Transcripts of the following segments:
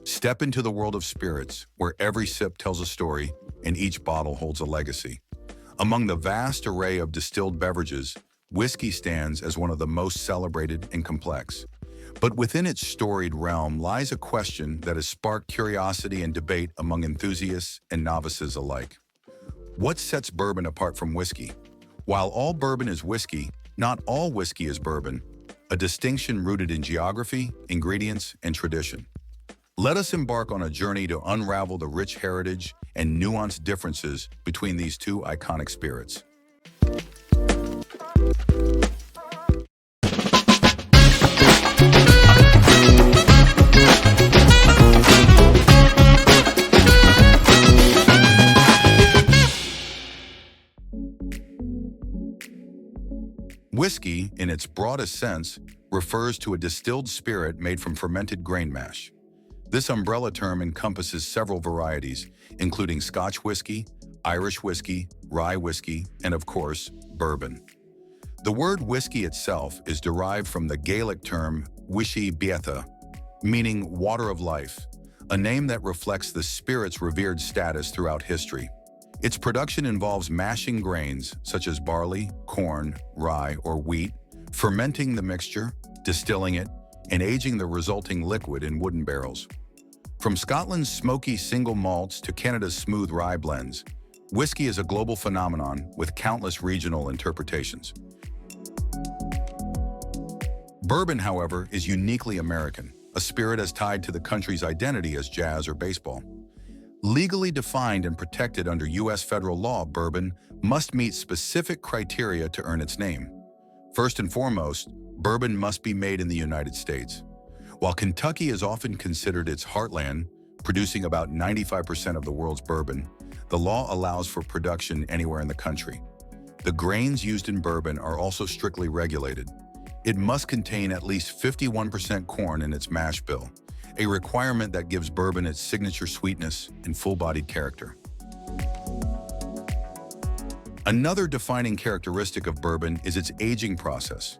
Step into the world of spirits, where every sip tells a story and each bottle holds a legacy. Among the vast array of distilled beverages, whiskey stands as one of the most celebrated and complex. But within its storied realm lies a question that has sparked curiosity and debate among enthusiasts and novices alike. What sets bourbon apart from whiskey? While all bourbon is whiskey, not all whiskey is bourbon, a distinction rooted in geography, ingredients, and tradition. Let us embark on a journey to unravel the rich heritage and nuanced differences between these two iconic spirits. Whiskey, in its broadest sense, refers to a distilled spirit made from fermented grain mash. This umbrella term encompasses several varieties, including Scotch whiskey, Irish whiskey, rye whiskey, and of course, bourbon. The word whiskey itself is derived from the Gaelic term wishy beatha, meaning water of life, a name that reflects the spirit's revered status throughout history. Its production involves mashing grains such as barley, corn, rye, or wheat, fermenting the mixture, distilling it, and aging the resulting liquid in wooden barrels. From Scotland's smoky single malts to Canada's smooth rye blends, whiskey is a global phenomenon with countless regional interpretations. Bourbon, however, is uniquely American, a spirit as tied to the country's identity as jazz or baseball. Legally defined and protected under U.S. federal law, bourbon must meet specific criteria to earn its name. First and foremost, bourbon must be made in the United States. While Kentucky is often considered its heartland, producing about 95% of the world's bourbon, the law allows for production anywhere in the country. The grains used in bourbon are also strictly regulated. It must contain at least 51% corn in its mash bill, a requirement that gives bourbon its signature sweetness and full-bodied character. Another defining characteristic of bourbon is its aging process.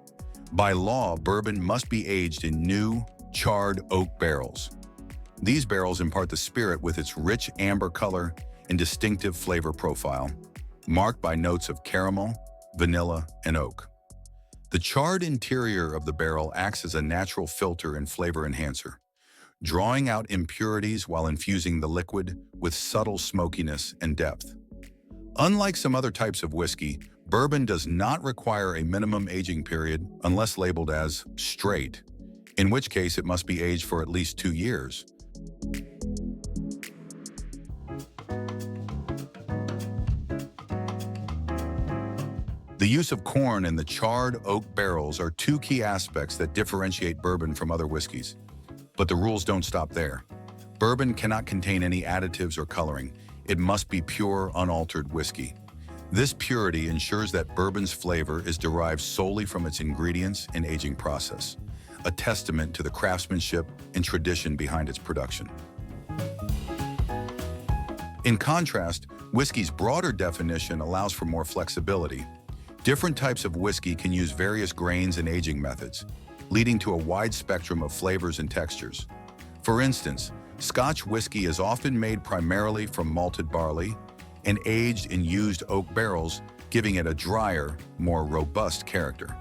By law, bourbon must be aged in new, charred oak barrels. These barrels impart the spirit with its rich amber color and distinctive flavor profile, marked by notes of caramel, vanilla, and oak. The charred interior of the barrel acts as a natural filter and flavor enhancer, drawing out impurities while infusing the liquid with subtle smokiness and depth. Unlike some other types of whiskey, bourbon does not require a minimum aging period unless labeled as straight, in which case it must be aged for at least 2 years. The use of corn in the charred oak barrels are two key aspects that differentiate bourbon from other whiskeys. But the rules don't stop there. Bourbon cannot contain any additives or coloring. It must be pure, unaltered whiskey. This purity ensures that bourbon's flavor is derived solely from its ingredients and aging process, a testament to the craftsmanship and tradition behind its production. In contrast, whiskey's broader definition allows for more flexibility. Different types of whiskey can use various grains and aging methods, leading to a wide spectrum of flavors and textures. For instance, Scotch whiskey is often made primarily from malted barley and aged in used oak barrels, giving it a drier, more robust character.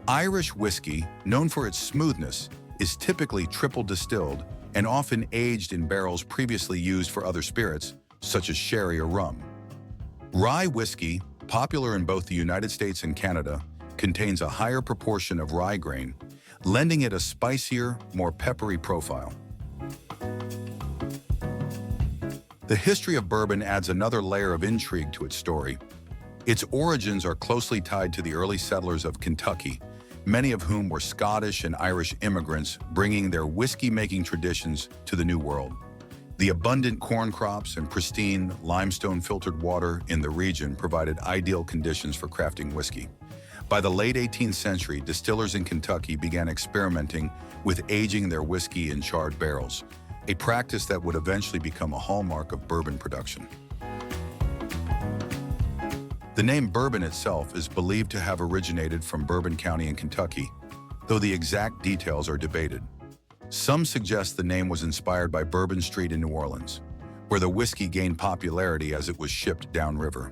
Irish whiskey, known for its smoothness, is typically triple distilled and often aged in barrels previously used for other spirits, such as sherry or rum. Rye whiskey, popular in both the United States and Canada, contains a higher proportion of rye grain, lending it a spicier, more peppery profile. The history of bourbon adds another layer of intrigue to its story. Its origins are closely tied to the early settlers of Kentucky, many of whom were Scottish and Irish immigrants bringing their whiskey-making traditions to the New World. The abundant corn crops and pristine limestone-filtered water in the region provided ideal conditions for crafting whiskey. By the late 18th century, distillers in Kentucky began experimenting with aging their whiskey in charred barrels, a practice that would eventually become a hallmark of bourbon production. The name bourbon itself is believed to have originated from Bourbon County in Kentucky, though the exact details are debated. Some suggest the name was inspired by Bourbon Street in New Orleans, where the whiskey gained popularity as it was shipped downriver.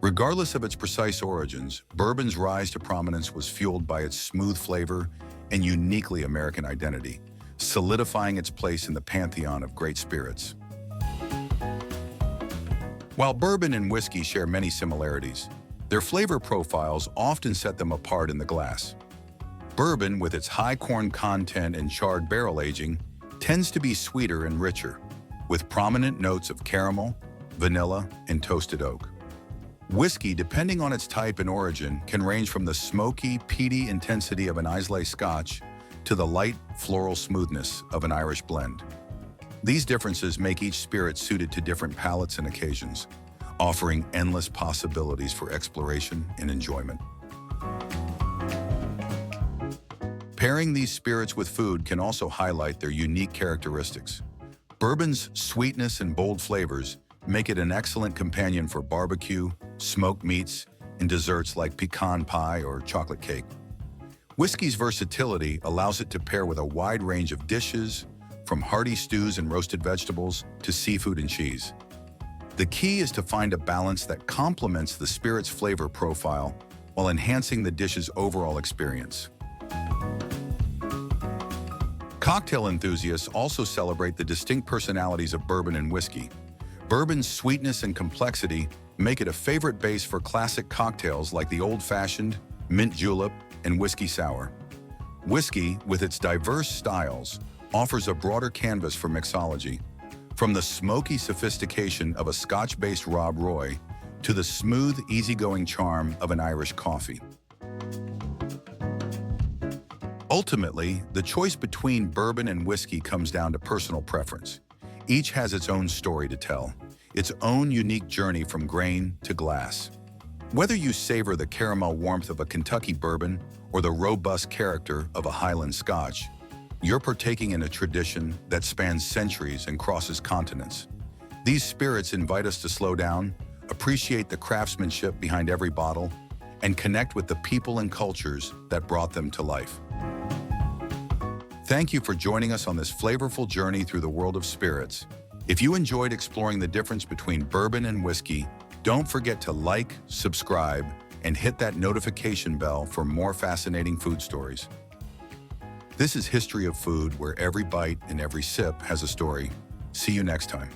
Regardless of its precise origins, bourbon's rise to prominence was fueled by its smooth flavor and uniquely American identity, solidifying its place in the pantheon of great spirits. While bourbon and whiskey share many similarities, their flavor profiles often set them apart in the glass. Bourbon, with its high corn content and charred barrel aging, tends to be sweeter and richer, with prominent notes of caramel, vanilla, and toasted oak. Whiskey, depending on its type and origin, can range from the smoky, peaty intensity of an Islay Scotch to the light, floral smoothness of an Irish blend. These differences make each spirit suited to different palates and occasions, offering endless possibilities for exploration and enjoyment. Pairing these spirits with food can also highlight their unique characteristics. Bourbon's sweetness and bold flavors make it an excellent companion for barbecue, smoked meats, and desserts like pecan pie or chocolate cake. Whiskey's versatility allows it to pair with a wide range of dishes, from hearty stews and roasted vegetables to seafood and cheese. The key is to find a balance that complements the spirit's flavor profile while enhancing the dish's overall experience. Cocktail enthusiasts also celebrate the distinct personalities of bourbon and whiskey. Bourbon's sweetness and complexity make it a favorite base for classic cocktails like the old-fashioned, mint julep, and whiskey sour. Whiskey, with its diverse styles, offers a broader canvas for mixology, from the smoky sophistication of a Scotch-based Rob Roy to the smooth, easygoing charm of an Irish coffee. Ultimately, the choice between bourbon and whiskey comes down to personal preference. Each has its own story to tell, its own unique journey from grain to glass. Whether you savor the caramel warmth of a Kentucky bourbon or the robust character of a Highland Scotch, you're partaking in a tradition that spans centuries and crosses continents. These spirits invite us to slow down, appreciate the craftsmanship behind every bottle, and connect with the people and cultures that brought them to life. Thank you for joining us on this flavorful journey through the world of spirits. If you enjoyed exploring the difference between bourbon and whiskey, don't forget to like, subscribe, and hit that notification bell for more fascinating food stories. This is History of Food, where every bite and every sip has a story. See you next time.